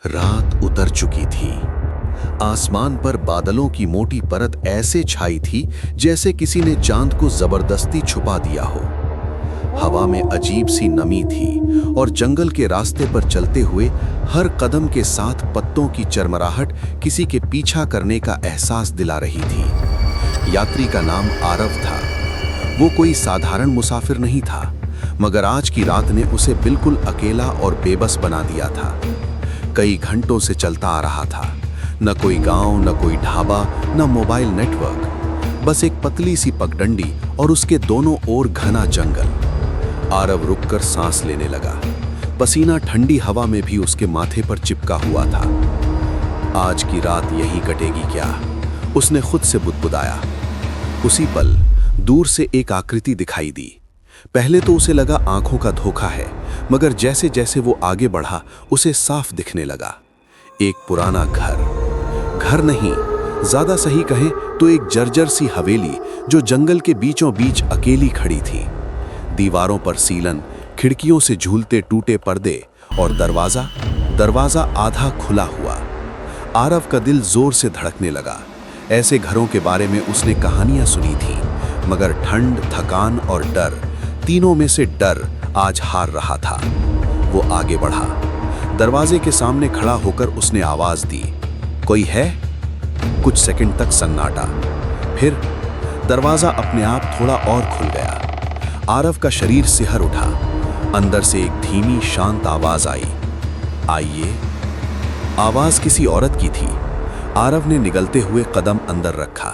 रात उतर चुकी थी। आसमान पर बादलों की मोटी परत ऐसे छाई थी जैसे किसी ने चांद को जबरदस्ती छुपा दिया हो। हवा में अजीब सी नमी थी और जंगल के रास्ते पर चलते हुए हर कदम के साथ पत्तों की चरमराहट किसी के पीछा करने का एहसास दिला रही थी। यात्री का नाम आरव था। वो कोई साधारण मुसाफिर नहीं था, मगर आज की रात ने उसे बिल्कुल अकेला और बेबस बना दिया था। कई घंटों से चलता आ रहा था। न कोई गांव, न कोई ढाबा, न मोबाइल नेटवर्क, बस एक पतली सी पगडंडी और उसके दोनों ओर घना जंगल। आरव रुककर सांस लेने लगा। पसीना ठंडी हवा में भी उसके माथे पर चिपका हुआ था। आज की रात यहीं कटेगी क्या? उसने खुद से बुदबुदाया। उसी पल दूर से एक आकृति दिखाई दी। पहले तो उसे लगा आंखों का धोखा है, मगर जैसे जैसे वो आगे बढ़ा उसे साफ दिखने लगा। एक पुराना घर नहीं, ज्यादा सही कहें तो एक जर्जर सी हवेली जो जंगल के बीचों बीच अकेली खड़ी थी। दीवारों पर सीलन, खिड़कियों से झूलते टूटे पर्दे और दरवाजा आधा खुला हुआ। आरव का दिल जोर से धड़कने लगा। ऐसे घरों के बारे में उसने कहानियां सुनी थी, मगर ठंड, थकान और डर, तीनों में से डर आज हार रहा था। वो आगे बढ़ा। दरवाजे के सामने खड़ा होकर उसने आवाज दी, कोई है? कुछ सेकंड तक सन्नाटा। फिर दरवाजा अपने आप थोड़ा और खुल गया। आरव का शरीर सिहर उठा। अंदर से एक धीमी शांत आवाज आई, आइए। आवाज किसी औरत की थी। आरव ने निगलते हुए कदम अंदर रखा।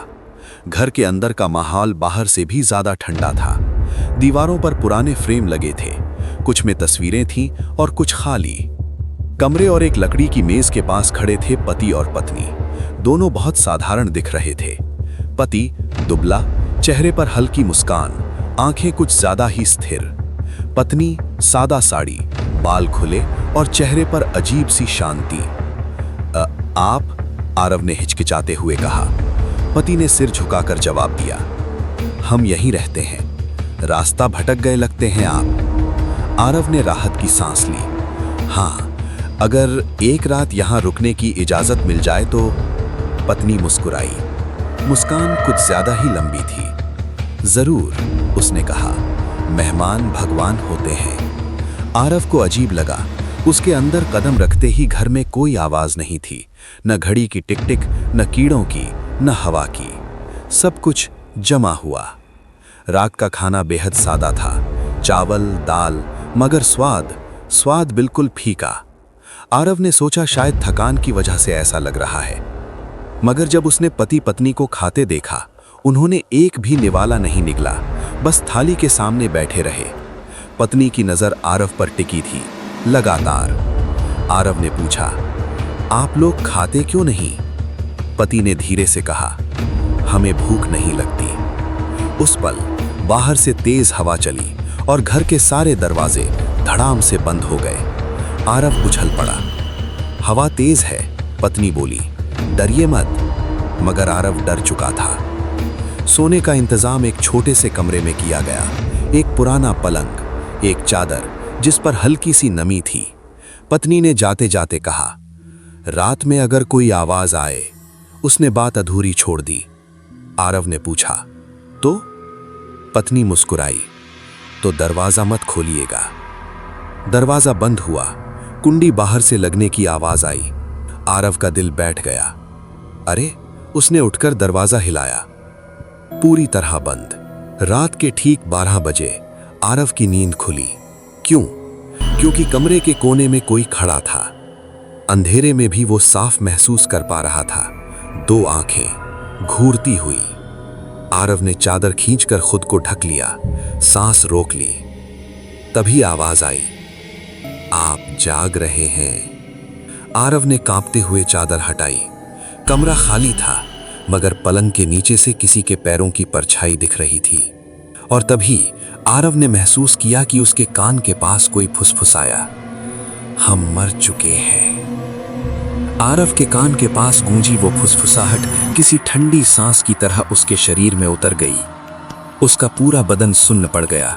घर के अंदर का माहौल बाहर से भी ज्यादा ठंडा था। दीवारों पर पुराने फ्रेम लगे थे, कुछ में तस्वीरें थीं और कुछ खाली। कमरे और एक लकड़ी की मेज के पास खड़े थे पति और पत्नी। दोनों बहुत साधारण दिख रहे थे। पति दुबला, चेहरे पर हल्की मुस्कान, आंखें कुछ ज्यादा ही स्थिर। पत्नी सादा साड़ी, बाल खुले और चेहरे पर अजीब सी शांति। आप? आरव ने हिचकिचाते हुए कहा। पति ने सिर झुकाकर जवाब दिया, हम यहीं रहते हैं। रास्ता भटक गए लगते हैं आप। आरव ने राहत की सांस ली। हाँ, अगर एक रात यहां रुकने की इजाजत मिल जाए तो। पत्नी मुस्कुराई। मुस्कान कुछ ज्यादा ही लंबी थी। जरूर, उसने कहा, मेहमान भगवान होते हैं। आरव को अजीब लगा। उसके अंदर कदम रखते ही घर में कोई आवाज नहीं थी, न घड़ी की टिक टिक, न कीड़ों की, न हवा की। सब कुछ जमा हुआ। रात का खाना बेहद सादा था, चावल, दाल, मगर स्वाद बिल्कुल फीका। आरव ने सोचा शायद थकान की वजह से ऐसा लग रहा है, मगर जब उसने पति पत्नी को खाते देखा, उन्होंने एक भी निवाला नहीं निगला, बस थाली के सामने बैठे रहे। पत्नी की नजर आरव पर टिकी थी, लगातार। आरव ने पूछा, आप लोग खाते क्यों नहीं? पति ने धीरे से कहा, हमें भूख नहीं लगती। उस पल बाहर से तेज हवा चली और घर के सारे दरवाजे धड़ाम से बंद हो गए। आरव उछल पड़ा। हवा तेज है, पत्नी बोली, डरिए मत। मगर आरव डर चुका था। सोने का इंतजाम एक छोटे से कमरे में किया गया। एक पुराना पलंग, एक चादर जिस पर हल्की सी नमी थी। पत्नी ने जाते जाते कहा, रात में अगर कोई आवाज आए। उसने बात अधूरी छोड़ दी। आरव ने पूछा, तो? पत्नी मुस्कुराई, तो दरवाजा मत खोलिएगा। दरवाजा बंद हुआ। कुंडी बाहर से लगने की आवाज आई। आरव का दिल बैठ गया। अरे, उसने उठकर दरवाजा हिलाया। पूरी तरह बंद। रात के ठीक 12 बजे आरव की नींद खुली। क्यों? क्योंकि कमरे के कोने में कोई खड़ा था। अंधेरे में भी वो साफ महसूस कर पा रहा था। 2 आंखें घूरती हुई। आरव ने चादर खींचकर खुद को ढक लिया, सांस रोक ली। तभी आवाज आई, आप जाग रहे हैं। आरव ने कांपते हुए चादर हटाई। कमरा खाली था, मगर पलंग के नीचे से किसी के पैरों की परछाई दिख रही थी। और तभी आरव ने महसूस किया कि उसके कान के पास कोई फुसफुसाया, हम मर चुके हैं। आरव के कान के पास गूंजी वो फुसफुसाहट किसी ठंडी सांस की तरह उसके शरीर में उतर गई। उसका पूरा बदन सुन्न पड़ गया।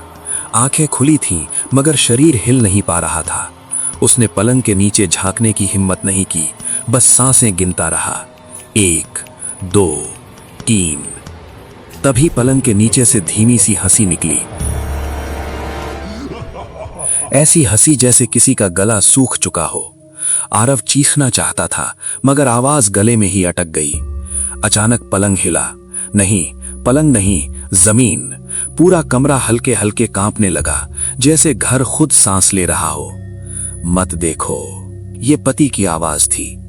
आंखें खुली थीं, मगर शरीर हिल नहीं पा रहा था। उसने पलंग के नीचे झांकने की हिम्मत नहीं की, बस सांसें गिनता रहा। 1, 2, 3। तभी पलंग के नीचे से धीमी सी हंसी निकली। ऐसी हंसी जैसे किसी का गला सूख चुका हो। आरव चीखना चाहता था, मगर आवाज गले में ही अटक गई। अचानक पलंग हिला। नहीं, पलंग नहीं, जमीन। पूरा कमरा हल्के हल्के कांपने लगा, जैसे घर खुद सांस ले रहा हो। मत देखो, ये पति की आवाज थी।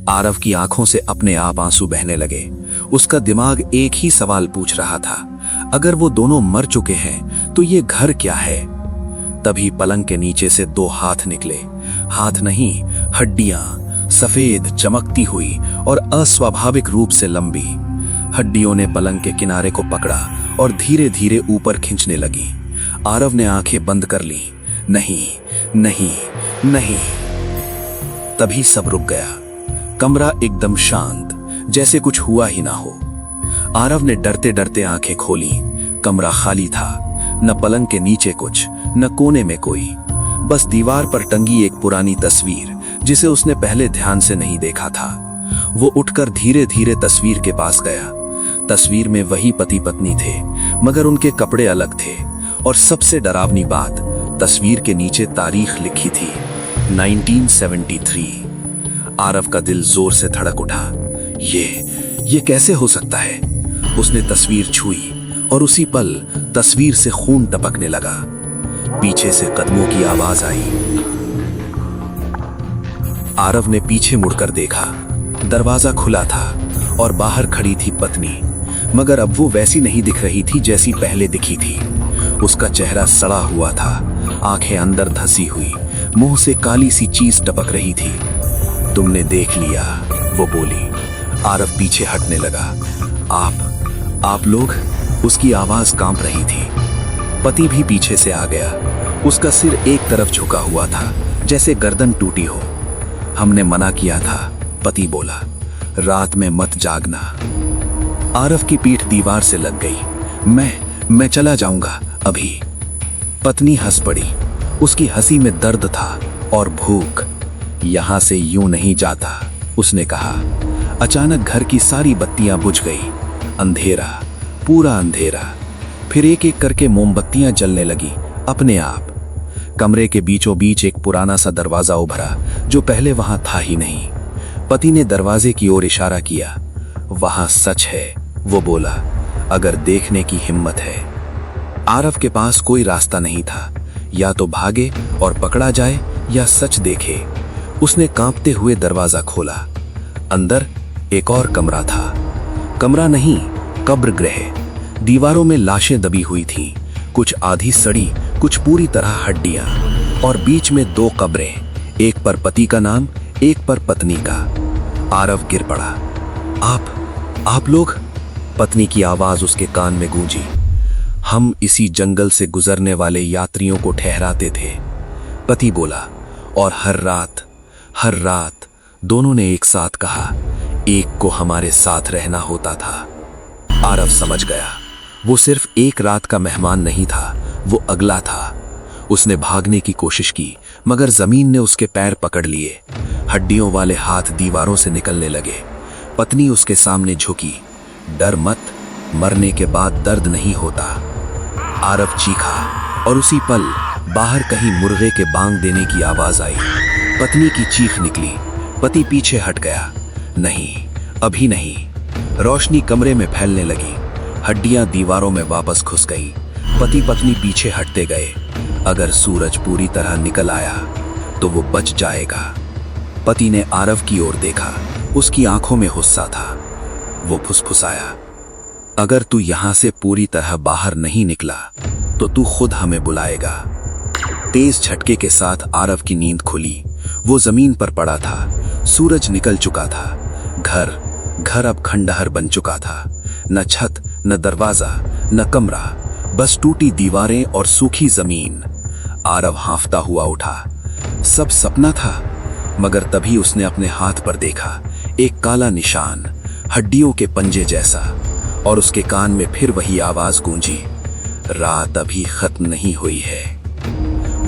आरव की आंखों से अपने आप आंसू बहने लगे। उसका दिमाग एक ही सवाल पूछ रहा था, अगर वो दोनों मर चुके हैं तो ये घर क्या है? तभी पलंग के नीचे से 2 हाथ निकले। हाथ नहीं, हड्डियां, सफेद, चमकती हुई और अस्वाभाविक रूप से लंबी। हड्डियों ने पलंग के किनारे को पकड़ा और धीरे धीरे ऊपर खींचने लगी। आरव ने आंखें बंद कर ली। नहीं, नहीं, नहीं। तभी सब रुक गया। कमरा एकदम शांत, जैसे कुछ हुआ ही ना हो। आरव ने डरते डरते आंखें खोली। कमरा खाली था, न पलंग के नीचे कुछ, न कोने में कोई। बस दीवार पर टंगी एक पुरानी तस्वीर, जिसे उसने पहले ध्यान से नहीं देखा था। वो उठकर धीरे धीरे तस्वीर के पास गया। तस्वीर में वही पति पत्नी थे, मगर उनके कपड़े अलग थे। और सबसे डरावनी बात, तस्वीर के नीचे तारीख लिखी थी, 1973। आरव का दिल जोर से धड़क उठा। ये कैसे हो सकता है? उसने तस्वीर छुई और उसी पल तस्वीर से खून टपकने लगा। पीछे से कदमों की आवाज आई। आरव ने पीछे मुड़कर देखा। दरवाजा खुला था और बाहर खड़ी थी पत्नी, मगर अब वो वैसी नहीं दिख रही थी जैसी पहले दिखी थी। उसका चेहरा सड़ा हुआ था, आंखें अंदर धसी हुई, मुंह से काली सी चीज टपक रही थी। तुमने देख लिया, वो बोली। आरव पीछे हटने लगा। आप लोग? उसकी आवाज कांप रही थी। पति भी पीछे से आ गया। उसका सिर एक तरफ झुका हुआ था, जैसे गर्दन टूटी हो। हमने मना किया था, पति बोला, रात में मत जागना। आरव की पीठ दीवार से लग गई। मैं चला जाऊंगा अभी। पत्नी हंस पड़ी। उसकी हंसी में दर्द था और भूख। यहां से यूं नहीं जाता, उसने कहा। अचानक घर की सारी बत्तियां बुझ गई। अंधेरा, पूरा अंधेरा। फिर एक एक करके मोमबत्तियां जलने लगी अपने आप। कमरे के बीचों बीच एक पुराना सा दरवाजा उभरा, जो पहले वहां था ही नहीं। पति ने दरवाजे की ओर इशारा किया। वहां सच है, वो बोला, अगर देखने की हिम्मत है। आरव के पास कोई रास्ता नहीं था, या तो भागे और पकड़ा जाए या सच देखे। उसने कांपते हुए दरवाजा खोला। अंदर एक और कमरा था। कमरा नहीं, कब्र गृह। दीवारों में लाशें दबी हुई थीं, कुछ आधी सड़ी, कुछ पूरी तरह हड्डियां, और बीच में 2 कब्रें, एक पर पति का नाम, एक पर पत्नी का। आरव गिर पड़ा। आप लोग? पत्नी की आवाज उसके कान में गूंजी। हम इसी जंगल से गुजरने वाले यात्रियों को ठहराते थे, पति बोला। और हर रात दोनों ने एक साथ कहा, एक को हमारे साथ रहना होता था। आरव समझ गया, वो सिर्फ एक रात का मेहमान नहीं था, वो अगला था। उसने भागने की कोशिश की, मगर जमीन ने उसके पैर पकड़ लिए। हड्डियों वाले हाथ दीवारों से निकलने लगे। पत्नी उसके सामने झुकी। डर मत, मरने के बाद दर्द नहीं होता। आरव चीखा और उसी पल बाहर कहीं मुर्गे के बांग देने की आवाज आई। पत्नी की चीख निकली। पति पीछे हट गया। नहीं, अभी नहीं। रोशनी कमरे में फैलने लगी। हड्डियां दीवारों में वापस घुस गईं। पति पत्नी पीछे हटते गए। अगर सूरज पूरी तरह निकल आया तो वो बच जाएगा। पति ने आरव की ओर देखा। उसकी आंखों में गुस्सा था। वो फुसफुसाया, अगर तू यहां से पूरी तरह बाहर नहीं निकला तो तू खुद हमें बुलाएगा। तेज झटके के साथ आरव की नींद खुली। वो जमीन पर पड़ा था। सूरज निकल चुका था। घर अब खंडहर बन चुका था। न छत, न दरवाजा, न कमरा, बस टूटी दीवारें और सूखी जमीन। आरव हांफता हुआ उठा। सब सपना था। मगर तभी उसने अपने हाथ पर देखा, एक काला निशान, हड्डियों के पंजे जैसा, और उसके कान में फिर वही आवाज गूंजी, रात अभी खत्म नहीं हुई है।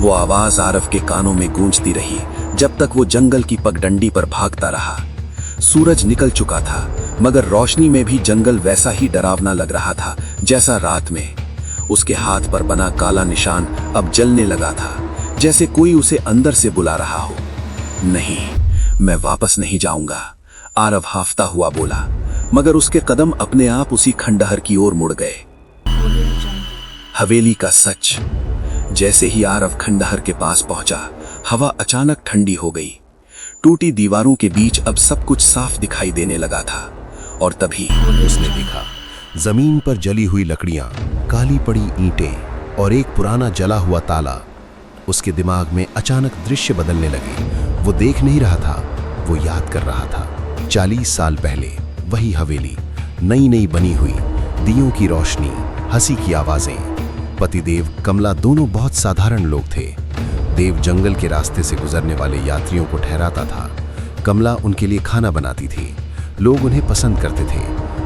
वो आवाज आरव के कानों में गूंजती रही जब तक वो जंगल की पगडंडी पर भागता रहा। सूरज निकल चुका था, मगर रोशनी में भी जंगल वैसा ही डरावना लग रहा था जैसा रात में। उसके हाथ पर बना काला निशान अब जलने लगा था, जैसे कोई उसे अंदर से बुला रहा हो। नहीं, मैं वापस नहीं जाऊंगा, आरव हाफता हुआ बोला, मगर उसके कदम अपने आप उसी खंडहर की ओर मुड़ गए। हवेली का सच। जैसे ही आरव खंडहर के पास पहुंचा, हवा अचानक ठंडी हो गई। टूटी दीवारों के बीच अब सब कुछ साफ दिखाई देने लगा था। और तभी उसने देखा जमीन पर जली हुई लकड़ियां, काली पड़ी ईंटें और एक पुराना जला हुआ ताला। उसके दिमाग में अचानक दृश्य बदलने लगे। वो देख नहीं रहा था, वो याद कर रहा था। 40 साल पहले वही हवेली, नई नई बनी हुई, दियों की रोशनी, हंसी की आवाजें। पतिदेव कमला दोनों बहुत साधारण लोग थे। देव जंगल के रास्ते से गुजरने वाले यात्रियों को ठहराता था, कमला उनके लिए खाना बनाती थी। लोग उन्हें पसंद करते थे,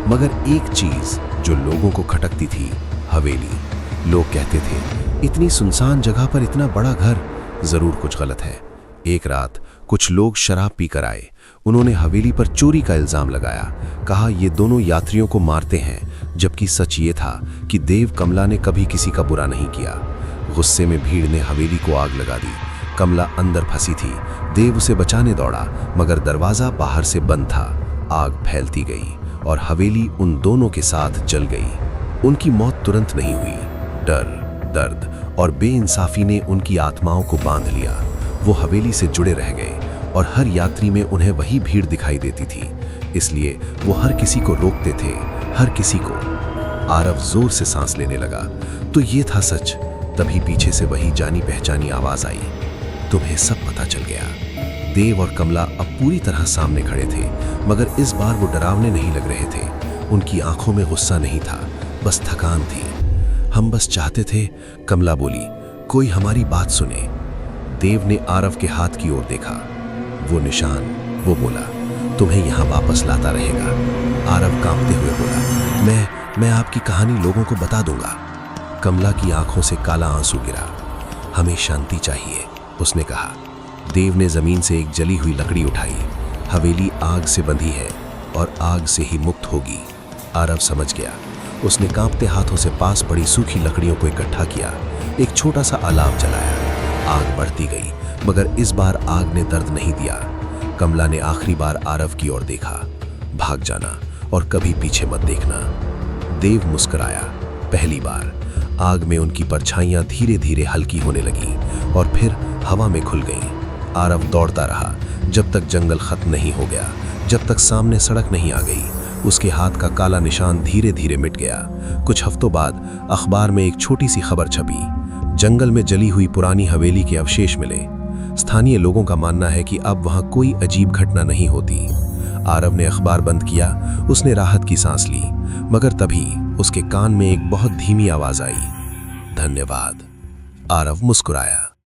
मगर एक चीज जो लोगों को खटकती थी, हवेली। लोग कहते थे, इतनी सुनसान जगह पर इतना बड़ा घर, जरूर कुछ गलत है। एक रात कुछ लोग शराब पीकर आए। उन्होंने हवेली पर चोरी का इल्जाम लगाया। कहा ये दोनों यात्रियों को मारते हैं, जबकि सच ये था कि देव कमला ने कभी किसी का बुरा नहीं किया। गुस्से में भीड़ ने हवेली को आग लगा दी। कमला अंदर फंसी थी। देव उसे बचाने दौड़ा, मगर दरवाजा बाहर से बंद था। आग फैलती गई और हवेली उन दोनों के साथ जल गई। उनकी मौत तुरंत नहीं हुई। डर, दर्द और बेइंसाफी ने उनकी आत्माओं को बांध लिया। वो हवेली से जुड़े रह गए और हर यात्री में उन्हें वही भीड़ दिखाई देती थी। इसलिए वो हर किसी को रोकते थे, हर किसी को। आरव जोर से सांस लेने लगा। तो ये था सच। तभी पीछे से वही जानी पहचानी आवाज आई, तुम्हें सब पता चल गया। देव और कमला अब पूरी तरह सामने खड़े थे, मगर इस बार वो डरावने नहीं लग रहे थे। उनकी आंखों में गुस्सा नहीं था, बस थकान थी। हम बस चाहते थे, कमला बोली, कोई हमारी बात सुने। देव ने आरव के हाथ की ओर देखा। वो निशान, वो बोला, तुम्हें यहां वापस लाता रहेगा। आरव कांपते हुए बोला, मैं आपकी कहानी लोगों को बता दूंगा। कमला की आंखों से काला आंसू गिरा। हमें शांति चाहिए, उसने कहा। देव ने जमीन से एक जली हुई लकड़ी उठाई। हवेली आग से बंधी है और आग से ही मुक्त होगी। आरव समझ गया। उसने कांपते हाथों से पास पड़ी सूखी लकड़ियों को इकट्ठा किया। एक छोटा सा अलाव जलाया। आग बढ़ती गई, मगर इस बार आग ने दर्द नहीं दिया। कमला ने आखिरी बार आरव की ओर देखा। भाग जाना और कभी पीछे मत देखना। देव मुस्कुराया। पहली बार आग में उनकी परछाइयां धीरे धीरे हल्की होने लगी और फिर हवा में खुल गईं। आरव दौड़ता रहा जब तक जंगल खत्म नहीं हो गया, जब तक सामने सड़क नहीं आ गई। उसके हाथ का काला निशान धीरे धीरे मिट गया। कुछ हफ्तों बाद अखबार में एक छोटी सी खबर छपी। जंगल में जली हुई पुरानी हवेली के अवशेष मिले। स्थानीय लोगों का मानना है कि अब वहां कोई अजीब घटना नहीं होती। आरव ने अखबार बंद किया। उसने राहत की सांस ली, मगर तभी उसके कान में एक बहुत धीमी आवाज आई, धन्यवाद। आरव मुस्कुराया।